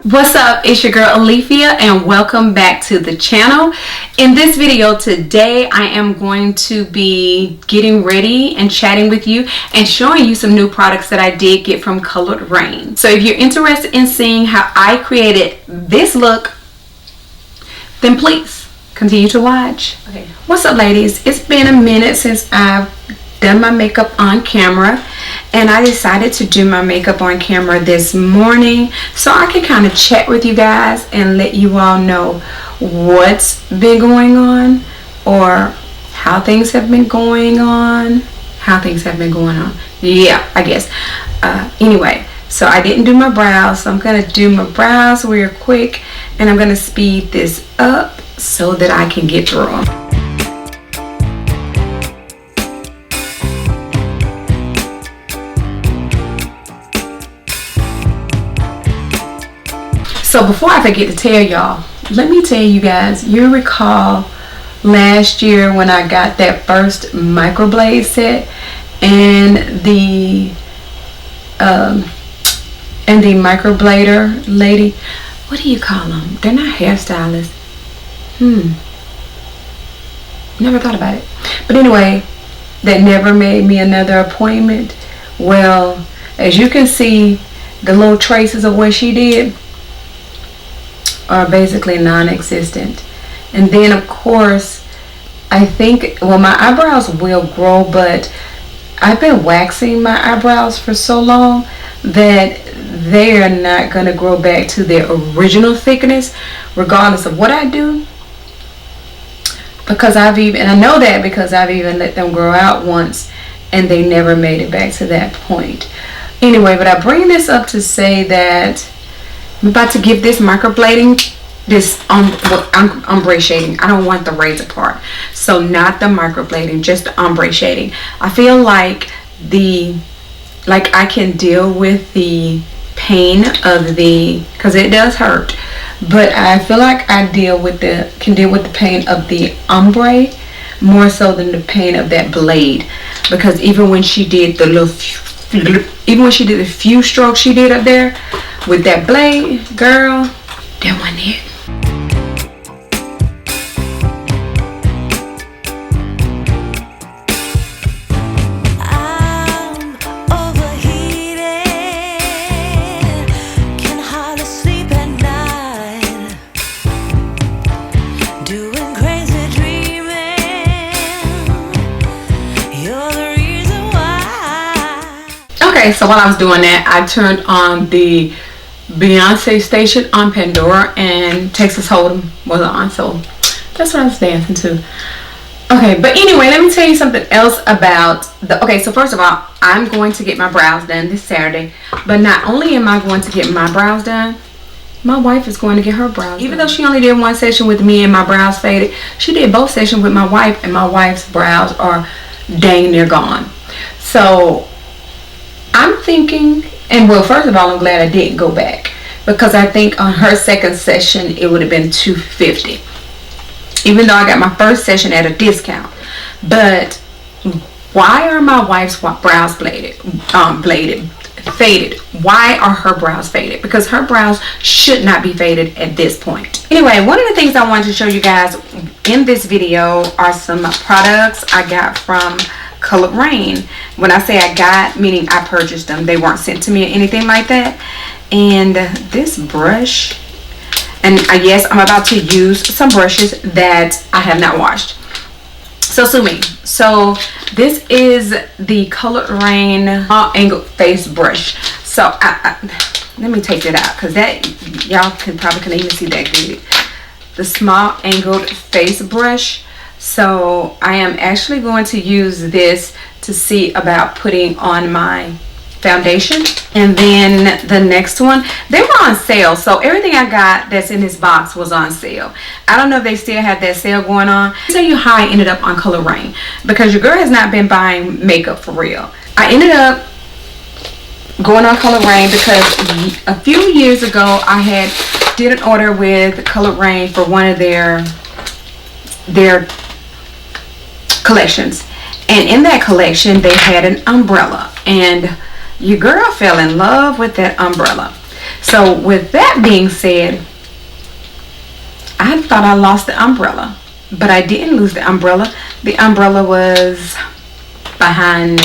What's up? It's your girl Alethea and welcome back to the channel. In this video today I am going to be getting ready and chatting with you and showing you some new products that I did get from Colored Rain. So if you're interested in seeing how I created this look, then please continue to watch. Okay. What's up, ladies? It's been a minute since I've done my makeup on camera, and I decided to do my makeup on camera this morning so I can kind of chat with you guys and let you all know what's been going on or how things have been going on. Yeah, I guess. Anyway, so I didn't do my brows, so I'm gonna do my brows real quick, and I'm gonna speed this up so that I can get through them. So before I forget to tell y'all, let me tell you guys, you recall last year when I got that first microblade set and the microblader lady, what do you call them? They're not hairstylists. Never thought about it. But anyway, that never made me another appointment. Well, as you can see, the little traces of what she did are basically non-existent. And then of course I think, well, my eyebrows will grow, but I've been waxing my eyebrows for so long that they are not going to grow back to their original thickness regardless of what I do, because I know that because I've even let them grow out once and they never made it back to that point. Anyway, but I bring this up to say that I'm about to give this microblading, this ombre shading. I don't want the razor part, so not the microblading, just the ombre shading. I feel like I can deal with the pain of because it does hurt, but I feel like I can deal with the pain of the ombre more so than the pain of that blade, because even when she did the few strokes she did up there with that blade, girl, that wasn't it. I'm overheated, can hardly sleep at night, doing crazy dreaming, you're the reason why. Okay, so while I was doing that, I turned on the Beyonce station on Pandora, and Texas Hold'em was on, so that's what I was dancing to. Okay, but anyway, let me tell you something else about so first of all, I'm going to get my brows done this Saturday, but not only am I going to get my brows done, my wife is going to get her brows done. Even though she only did one session with me and my brows faded, she did both sessions with my wife, and my wife's brows are dang near gone. So I'm thinking, and well, first of all, I'm glad I didn't go back, because I think on her second session it would have been $250, even though I got my first session at a discount. But why are my wife's brows faded? Why are her brows faded? Because her brows should not be faded at this point. Anyway, one of the things I wanted to show you guys in this video are some products I got from Colored Rain. When I say I got, meaning I purchased them, they weren't sent to me or anything like that. And this brush, and yes, I'm about to use some brushes that I have not washed, so sue me. So this is the Colored Rain small angled face brush. So let me take it out, because that y'all probably can even see that good. The small angled face brush. So I am actually going to use this to see about putting on my foundation. And then the next one, they were on sale, so everything I got that's in this box was on sale. I don't know if they still have that sale going on. I'll tell you how I ended up on Colored Rain, because your girl has not been buying makeup for real. I ended up going on Colored Rain because a few years ago I did an order with Colored Rain for one of their collections, and in that collection they had an umbrella, and your girl fell in love with that umbrella. So with that being said, I thought I lost the umbrella, but I didn't lose the umbrella. The umbrella was behind,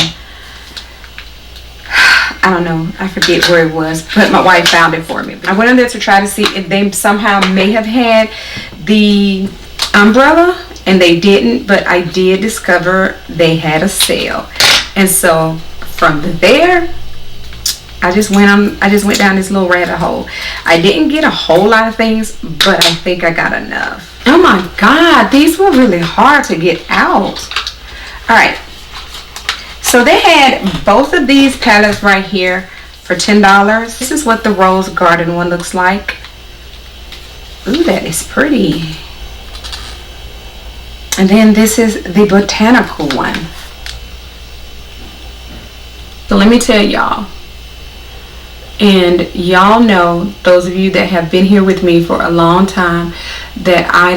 I don't know, I forget where it was, but my wife found it for me. I went in there to try to see if they somehow may have had the umbrella, and they didn't, but I did discover they had a sale. And so from there, I just went down this little rabbit hole. I didn't get a whole lot of things, but I think I got enough. Oh my God, these were really hard to get out. All right. So they had both of these palettes right here for $10. This is what the Rose Garden one looks like. Ooh, that is pretty. And then this is the Botanical one. So let me tell y'all, and y'all know, those of you that have been here with me for a long time, that I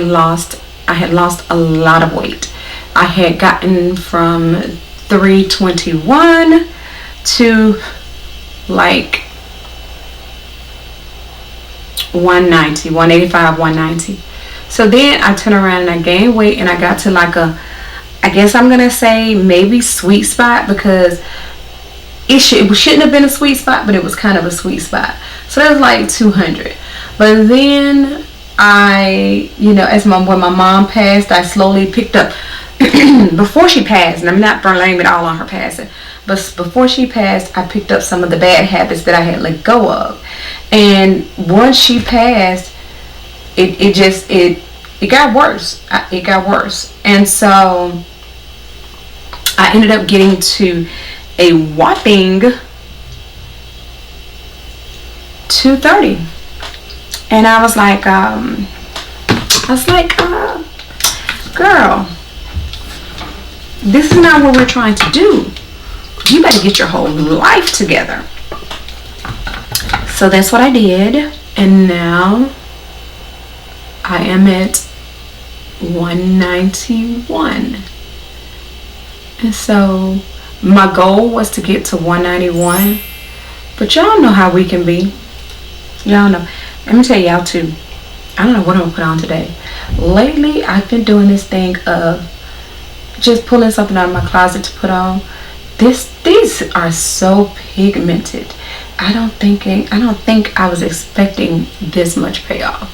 had lost a lot of weight. I had gotten from 321 to like 190, 185, 190. So then I turned around and I gained weight, and I got to like a, I guess I'm gonna say maybe sweet spot, because it shouldn't have been a sweet spot, but it was kind of a sweet spot. So that was like 200. But then I, you know, when my mom passed, I slowly picked up. Before she passed, and I'm not blaming it all on her passing, but before she passed, I picked up some of the bad habits that I had let go of. And once she passed, it got worse. It got worse. And so I ended up getting to a whopping 230. And I was like, girl, this is not what we're trying to do. You better get your whole life together. So that's what I did. And now I am at 191. And so my goal was to get to 191. But y'all know how we can be. Y'all know. Let me tell y'all too. I don't know what I'm gonna put on today. Lately, I've been doing this thing of just pulling something out of my closet to put on. These are so pigmented. I don't think I was expecting this much payoff.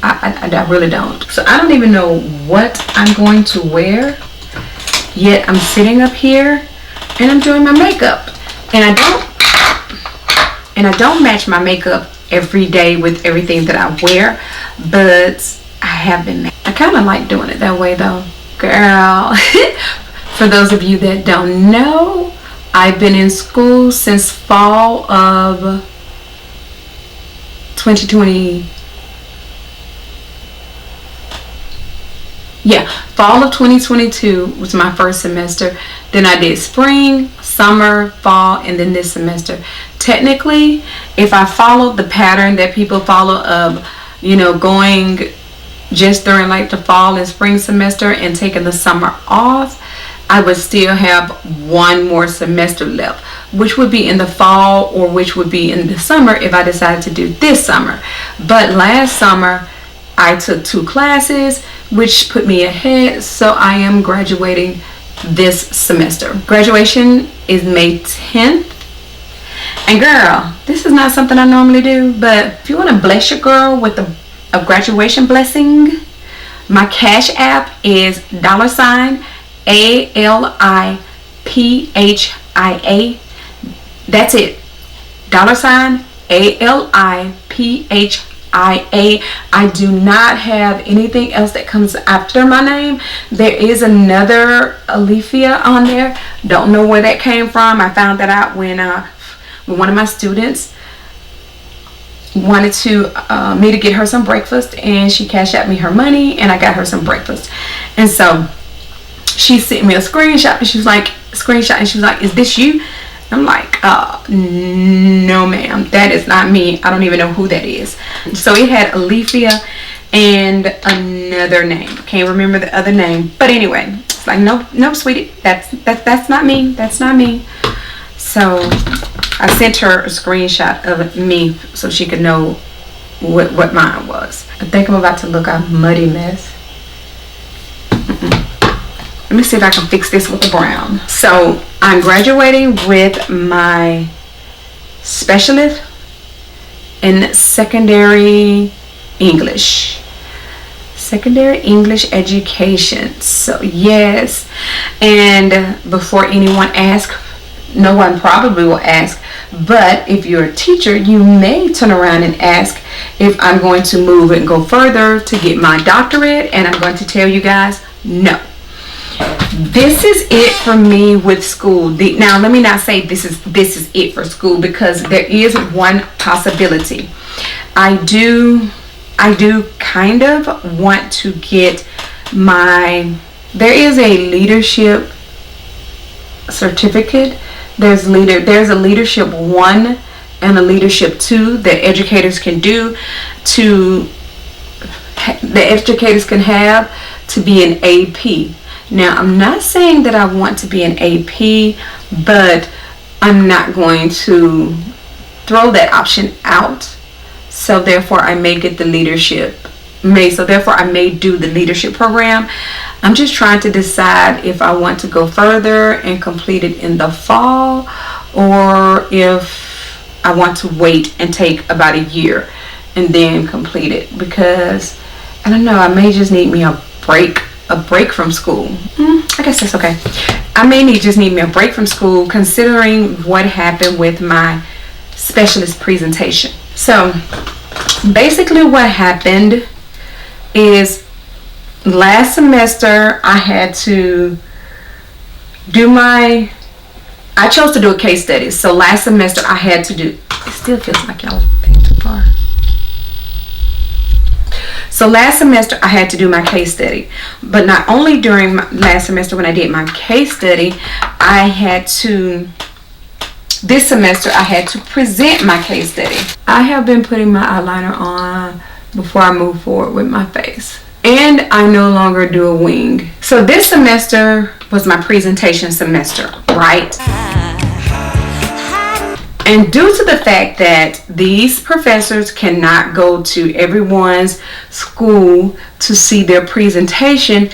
I really don't. So I don't even know what I'm going to wear. Yet I'm sitting up here and I'm doing my makeup. And I don't match my makeup every day with everything that I wear, but I have been. I kind of like doing it that way though, girl. For those of you that don't know, I've been in school since fall of 2020. Yeah, fall of 2022 was my first semester. Then I did spring, summer, fall, and then this semester. Technically, if I followed the pattern that people follow of, you know, going just during like the fall and spring semester and taking the summer off, I would still have one more semester left, which would be in the fall or which would be in the summer if I decided to do this summer. But last summer, I took 2 classes, which put me ahead, so I am graduating this semester. Graduation is May 10th. And girl, this is not something I normally do, but if you want to bless your girl with a graduation blessing, my Cash App is $ALIPHIA. That's it. $ALIPHIA. I do not have anything else that comes after my name. There is another Alifia on there. Don't know where that came from. I found that out when one of my students wanted to me to get her some breakfast, and she cashed out me her money, and I got her some breakfast. And so she sent me a screenshot, and she was like, "Is this you?" I'm like, no ma'am, that is not me. I don't even know who that is. So it had Alifia and another name. Can't remember the other name. But anyway, it's like, no, sweetie, that's not me. That's not me. So I sent her a screenshot of me so she could know what mine was. I think I'm about to look a muddy mess. Let me see if I can fix this with the brown. So I'm graduating with my specialist in secondary English. Secondary English education. So yes, and before anyone asks, no one probably will ask, but if you're a teacher, you may turn around and ask if I'm going to move and go further to get my doctorate, and I'm going to tell you guys, no. This is it for me with school. Now let me not say this is it for school, because there is one possibility. I do kind of want to get there is a leadership certificate. There's a leadership 1 and a leadership 2 that educators can do have to be an AP. Now I'm not saying that I want to be an AP, but I'm not going to throw that option out. So therefore I may get the leadership. Therefore I may do the leadership program. I'm just trying to decide if I want to go further and complete it in the fall, or if I want to wait and take about a year and then complete it, because I don't know, I may just need me a break from school. I guess that's okay. I may just need me a break from school, considering what happened with my specialist presentation. So basically what happened is last semester I had to do I chose to do a case study. So last semester I had to do, it still feels like y'all being too far. So last semester I had to do my case study, but not only during last semester when I did my case study, this semester I had to present my case study. I have been putting my eyeliner on before I move forward with my face, and I no longer do a wing. So this semester was my presentation semester, right? And due to the fact that these professors cannot go to everyone's school to see their presentation,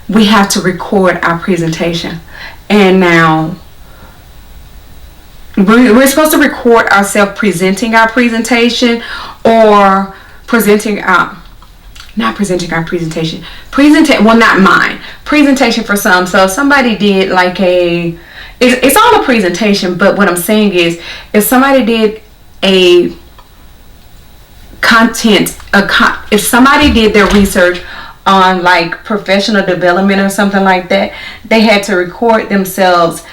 we have to record our presentation. And now we're supposed to record ourselves presenting our presentation, or not presenting our presentation. Well, not mine. Presentation for some. So if somebody did like it's all a presentation, but what I'm saying is, if somebody did if somebody did their research on like professional development or something like that, they had to record themselves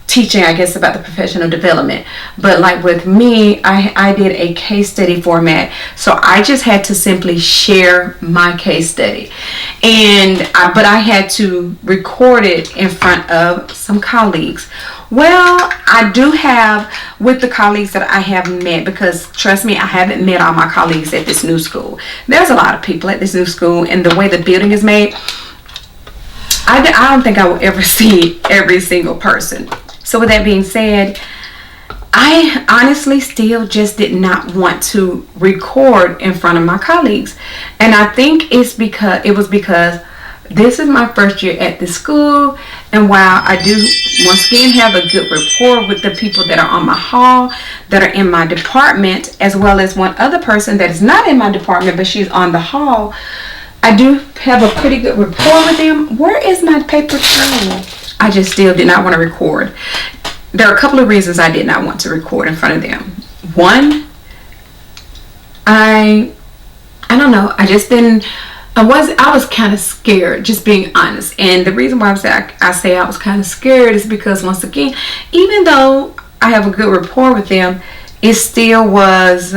teaching, I guess, about the professional development. But like with me, I did a case study format, so I just had to simply share my case study, but I had to record it in front of some colleagues. Well, I do have with the colleagues that I have met, because trust me, I haven't met all my colleagues at this new school. There's a lot of people at this new school, and the way the building is made, I don't think I will ever see every single person. So with that being said, I honestly still just did not want to record in front of my colleagues. And I think it was because this is my first year at the school, and while I do once again have a good rapport with the people that are on my hall, that are in my department, as well as one other person that is not in my department but she's on the hall, I do have a pretty good rapport with them. Where is my paper towel? I just still did not want to record. There are a couple of reasons I did not want to record in front of them. One, I don't know, I was kind of scared, just being honest. And the reason why I say I was kind of scared is because, once again, even though I have a good rapport with them, it still was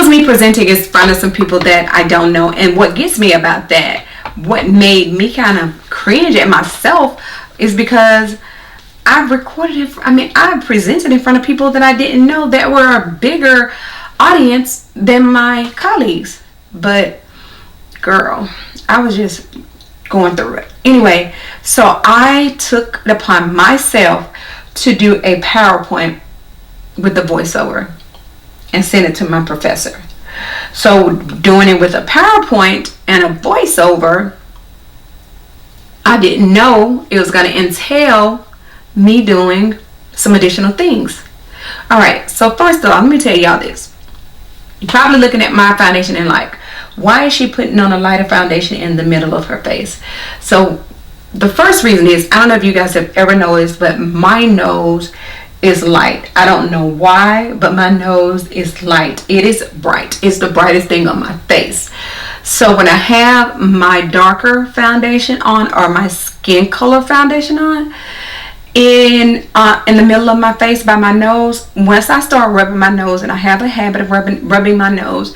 me presenting in front of some people that I don't know. And what gets me about that, what made me kind of cringe at myself, is because I presented in front of people that I didn't know, that were a bigger audience than my colleagues. But girl, I was just going through it. Anyway, so I took it upon myself to do a PowerPoint with the voiceover and send it to my professor. So doing it with a PowerPoint and a voiceover, I didn't know it was going to entail me doing some additional things. Alright, so first of all, let me tell y'all this. You're probably looking at my foundation and like, why is she putting on a lighter foundation in the middle of her face? So the first reason is, I don't know if you guys have ever noticed, but my nose is light. I don't know why, but my nose is light. It is bright. It's the brightest thing on my face. So when I have my darker foundation on, or my skin color foundation on, in the middle of my face by my nose, once I start rubbing my nose, and I have a habit of rubbing my nose,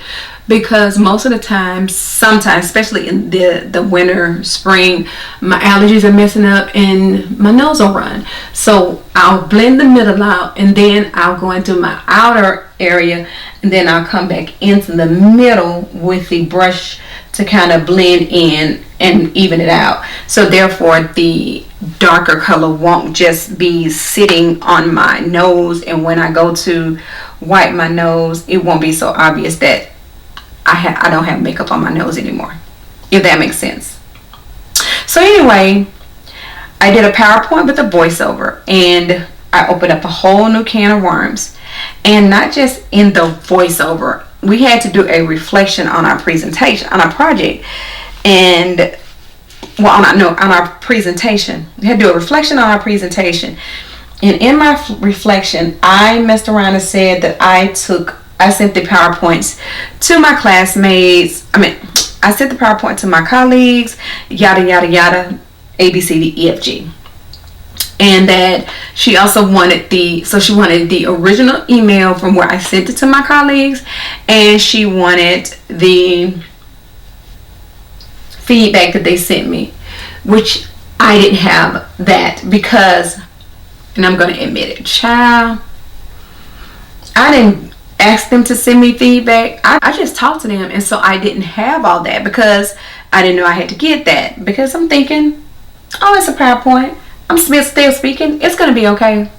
because most of the time, sometimes, especially in the winter, spring, my allergies are messing up and my nose will run. So I'll blend the middle out, and then I'll go into my outer area, and then I'll come back into the middle with the brush to kind of blend in and even it out. So therefore the darker color won't just be sitting on my nose, and when I go to wipe my nose, it won't be so obvious that I don't have makeup on my nose anymore, if that makes sense. So anyway, I did a PowerPoint with a voiceover, and I opened up a whole new can of worms. And not just in the voiceover, we had to do a reflection on our presentation, on our project, and on our presentation. We had to do a reflection on our presentation. And in my reflection, I messed around and said that I sent the PowerPoints to my classmates. I sent the PowerPoint to my colleagues, yada, yada, yada, A, B, C, D, E, F, G. And that she also wanted she wanted the original email from where I sent it to my colleagues, and she wanted the feedback that they sent me, which I didn't have that because, and I'm going to admit it, child, I didn't ask them to send me feedback. I just talked to them, and so I didn't have all that because I didn't know I had to get that, because I'm thinking, oh, it's a PowerPoint, I'm still speaking, it's gonna be okay.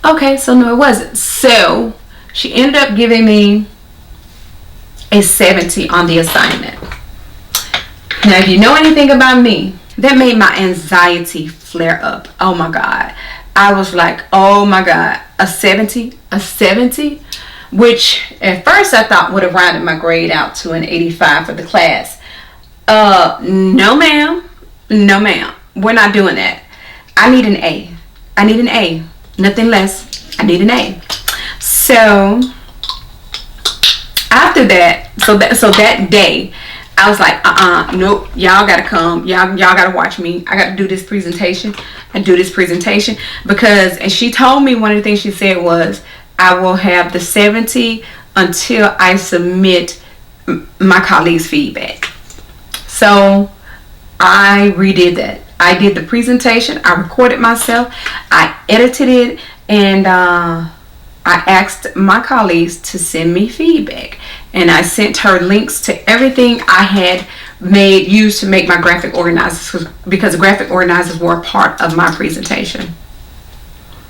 Okay, so no, it wasn't. So she ended up giving me a 70 on the assignment. Now if you know anything about me, that made my anxiety flare up. Oh my God, I was like, oh my God, a 70, which at first I thought would have rounded my grade out to an 85 for the class. No ma'am, we're not doing that. I need an A, nothing less. I need an A. So after that, so that day, I was like, nope, y'all gotta come, y'all gotta watch me. I gotta do this presentation. Because, and she told me, one of the things she said was, I will have the 70 until I submit my colleagues' feedback. So I redid that. I did the presentation, I recorded myself, I edited it, and I asked my colleagues to send me feedback. And I sent her links to everything I had used to make my graphic organizers, because the graphic organizers were a part of my presentation.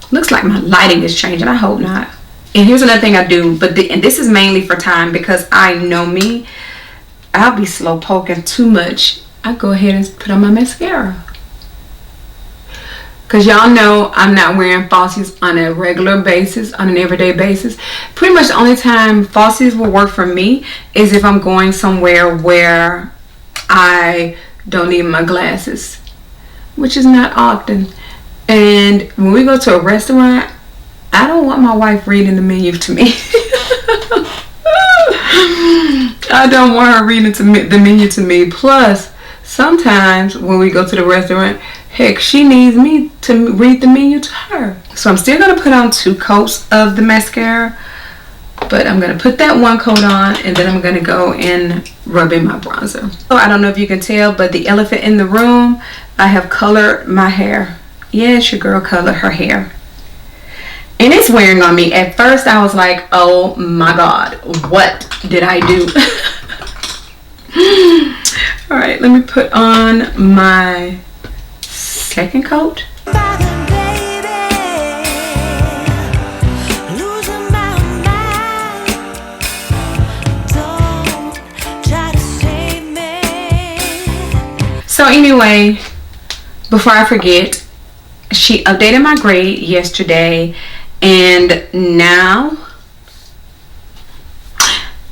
Looks like my lighting is changing, I hope not. And here's another thing I do, and this is mainly for time, because I know me, I'll be slow poking too much. I go ahead and put on my mascara. Because y'all know I'm not wearing falsies on a regular basis, on an everyday basis. Pretty much the only time falsies will work for me is if I'm going somewhere where I don't need my glasses, which is not often. And when we go to a restaurant, I don't want my wife reading the menu to me. I don't want her reading the menu to me. Plus, sometimes when we go to the restaurant, heck, she needs me to read the menu to her. So I'm still going to put on 2 coats of the mascara, but I'm going to put that 1 coat on, and then I'm going to go and rub in my bronzer. So I don't know if you can tell, but the elephant in the room, I have colored my hair. Yes, your girl colored her hair. And it's wearing on me. At first I was like, oh my God, what did I do? All right, let me put on my 2nd coat. So anyway, before I forget, she updated my grade yesterday, and now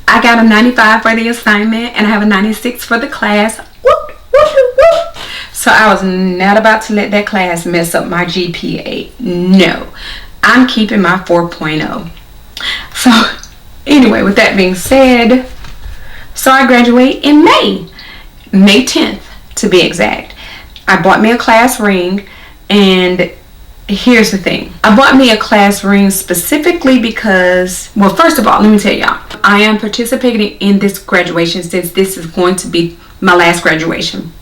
I got a 95 for the assignment and I have a 96 for the class. Whoop, whoop, whoop. So I was not about to let that class mess up my GPA. No, I'm keeping my 4.0. So anyway, with that being said, so I graduate in May 10th to be exact. I bought me a class ring, and here's the thing. I bought me a class ring specifically because, well, first of all, let me tell y'all, I am participating in this graduation since this is going to be my last graduation.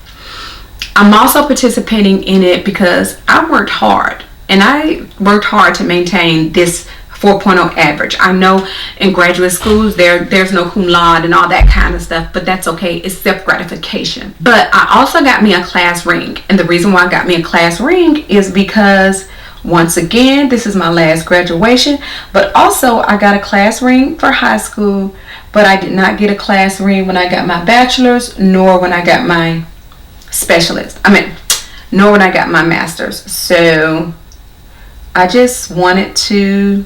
I'm also participating in it because I worked hard, and I worked hard to maintain this 4.0 average. I know in graduate schools there's no cum laude and all that kind of stuff, but that's okay. It's self-gratification. But I also got me a class ring, and the reason why I got me a class ring is because, once again, this is my last graduation, but also I got a class ring for high school, but I did not get a class ring when I got my bachelor's, nor when I got my nor when I got my master's. So I just wanted to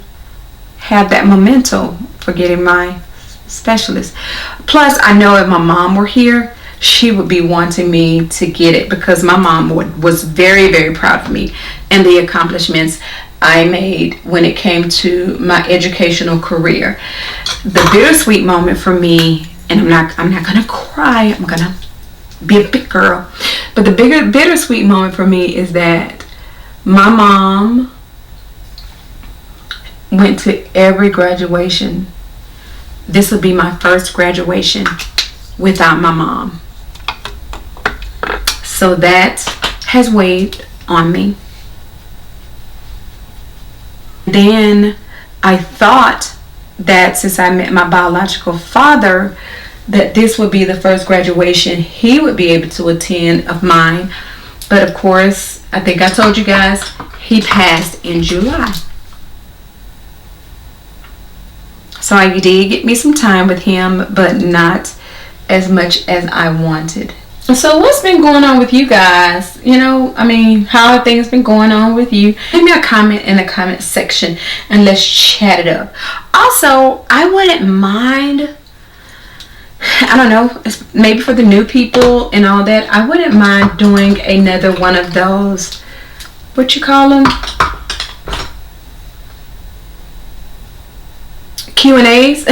have that memento for getting my specialist. Plus, I know if my mom were here, she would be wanting me to get it, because my mom was very, very proud of me and the accomplishments I made when it came to my educational career. The bittersweet moment for me, and I'm not gonna cry, I'm gonna be a big girl, but the bittersweet moment for me is that my mom went to every graduation. This will be my first graduation without my mom. So that has weighed on me. Then I thought that since I met my biological father, that this would be the first graduation he would be able to attend of mine. But of course, I think I told you guys, he passed in July. So I did get me some time with him, but not as much as I wanted. So what's been going on with you guys? How have things been going on with you? Leave me a comment in the comment section and let's chat it up. Also, I wouldn't mind, I don't know, maybe for the new people and all that, I wouldn't mind doing another one of those, what you call them? Q&As.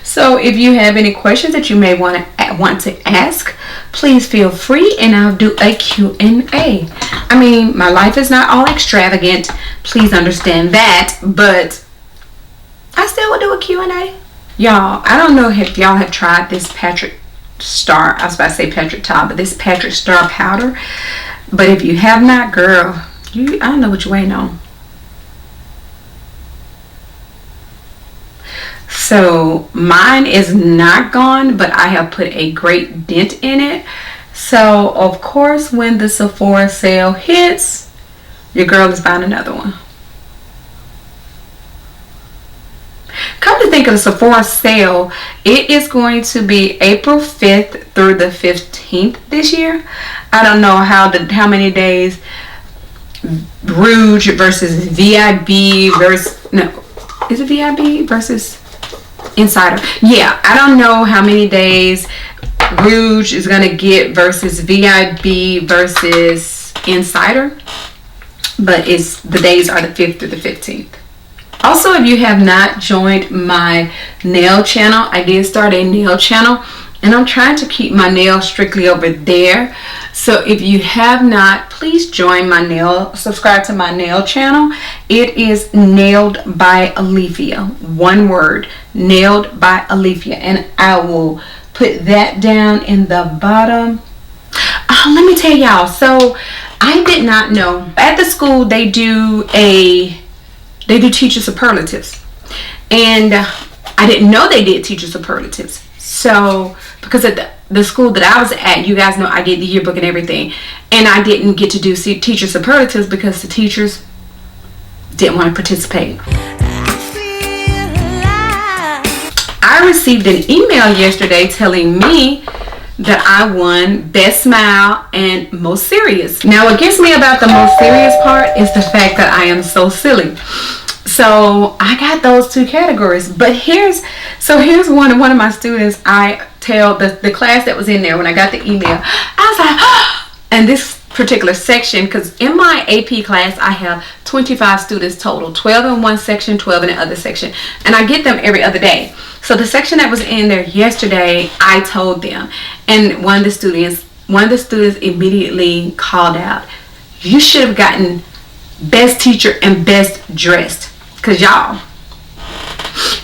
So if you have any questions that you may want to ask, please feel free and I'll do a Q&A. My life is not all extravagant, please understand that, but I still will do a Q&A. Y'all, I don't know if y'all have tried this Patrick Star, I was about to say Patrick Towel, but this Patrick Star powder. But if you have not, girl, I don't know what you're waiting on. So mine is not gone, but I have put a great dent in it. So of course, when the Sephora sale hits, your girl is buying another one. Come to think of the Sephora sale, it is going to be April 5th through the 15th this year. I don't know how many days Rouge versus VIB versus, no, is it VIB versus Insider? Yeah, I don't know how many days Rouge is going to get versus VIB versus Insider, but the days are the 5th through the 15th. Also, if you have not joined my nail channel, I did start a nail channel and I'm trying to keep my nails strictly over there. So if you have not, please join subscribe to my nail channel. It is Nailed by Alethea, one word, Nailed by Alethea, and I will put that down in the bottom. Let me tell y'all, so I did not know, at the school they do teacher superlatives, and I didn't know they did teacher superlatives. So because at the school that I was at, you guys know I did the yearbook and everything, and I didn't get to do teacher superlatives because the teachers didn't want to participate. I received an email yesterday telling me that I won Best Smile and Most Serious. Now what gets me about the most serious part is the fact that I am so silly. So I got those 2 categories. But here's one of my students. I tell the class that was in there when I got the email, I was like, oh! And this particular section, because in my AP class I have 25 students total, 12 in one section, 12 in the other section, and I get them every other day. So the section that was in there yesterday, I told them, and one of the students immediately called out, you should have gotten best teacher and best dressed. Because y'all,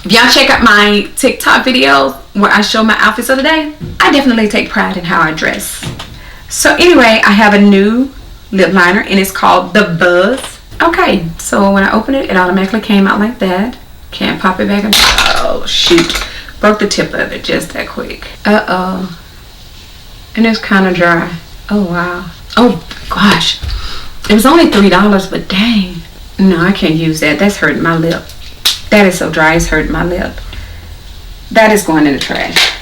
if y'all check out my TikTok videos where I show my outfits of the day, I definitely take pride in how I dress. So anyway, I have a new lip liner and it's called The Buzz. Okay, so when I open it, it automatically came out like that. Can't pop it back in. Oh shoot, broke the tip of it just that quick. Uh-oh. And it's kind of dry. Oh wow. Oh gosh, it was only $3, but dang. No, I can't use that. That's hurting my lip. That is so dry, it's hurting my lip. That is going in the trash.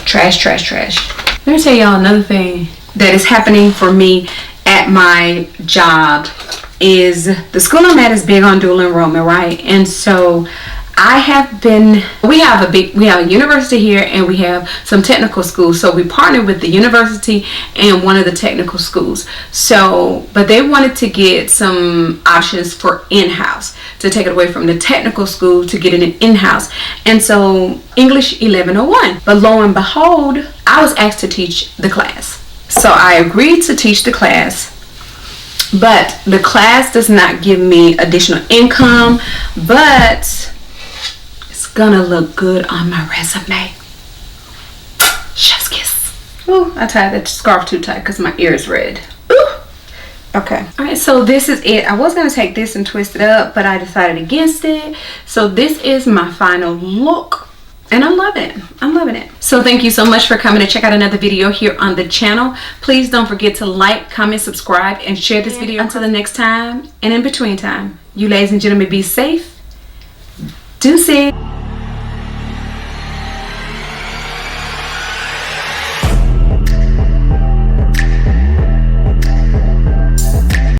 Trash, trash, trash. Let me tell y'all another thing that is happening for me at my job is the school I'm at is big on dual enrollment, right? And so we have a university here and we have some technical schools. So we partnered with the university and one of the technical schools. So, but they wanted to get some options for in-house, to take it away from the technical school to get it in-house. And so English 1101. But lo and behold, I was asked to teach the class. So I agreed to teach the class. But the class does not give me additional income, but gonna look good on my resume. Chef's kiss. Ooh, I tied that scarf too tight because my ear is red. Ooh. Okay. Alright, so this is it. I was gonna take this and twist it up, but I decided against it. So this is my final look. And I'm loving it. I'm loving it. So thank you so much for coming to check out another video here on the channel. Please don't forget to like, comment, subscribe, and share this video. Until the next time, and in between time, you ladies and gentlemen, be safe. Deuces.